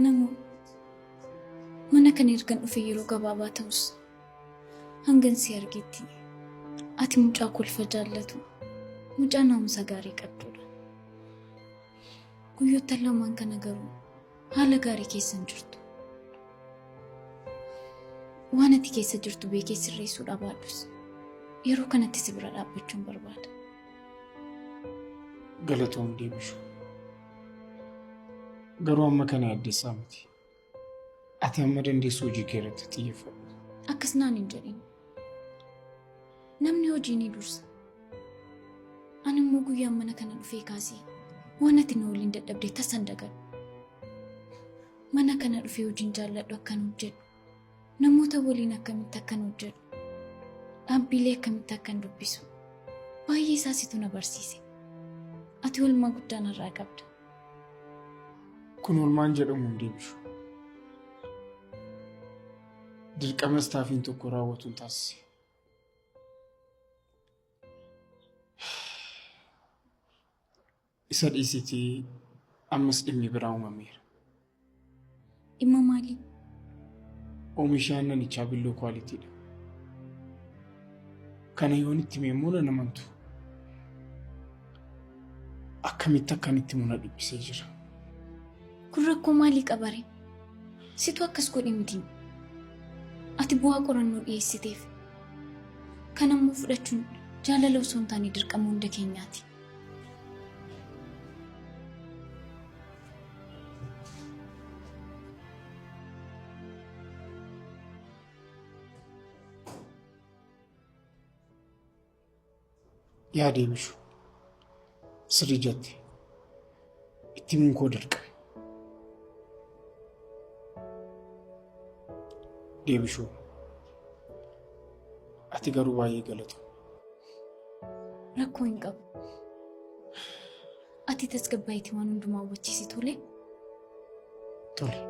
Namu mana kan ergan dhufe yeroo gabaabaa ta'us hangan si argetti ati mucaa kolfa jaallatu mucaa naamusa gaarii qabdudha. Guyyoota lamaan kana garuu haala gaarii keessan jirtu. Waan ati keessa jirtu beekee sirreessuu dhabaadhus yeroo kanatti si bira dhaabbachuun barbaada. Galatoom deebishu. Garuu amma kana addeessaa miti. Ati amma dandeessu hojii kee irratti xiyyeeffadhu. Akkas naan hin jedhin. Namni hojii ni dursa. Ani immoo guyyaa mana kana dhufee kaasee waan ati na waliin dadhabdee tasan dagadhu. Mana kana dhufee hojiin jaalladhu akkan hojjedhu. Namoota waliin akkamitti akkan hojjedhu. Dhaabbilee akkamitti akkan dubbisu. Baay'ee isaasitu na barsiise. Ati oolmaa guddaa narraa qabda. Kun oolmaan jedhamu hin deebishu. Dirqama istaafiin tokko raawwatuun taasise. Isa dhiisitii ammas dhimmi biraa uumameera. Dhimma maalii? Oomisha aannanichaa billoo kwaalitiidha. Kana yoon itti meemmoo na namantu. Akkamitti akkanitti muna dhibbisee jira. Kun rakkoo maalii qabare? Situ akkas godhi miti. Ati bu'aa qorannoo dhiyeessiteef. Kan ammoo fudhachuun jaalala osoo hin taane dirqama hunda keenyaati. Yaa deebishu. Sirrii jette. Itti himuun koo dirqama. Deebishu. Ati garuu baay'ee galatoomi. Rakkoo hin qabu. Ati tasgabbaa'ii waan hundumaa hubachiisi tole. Tole.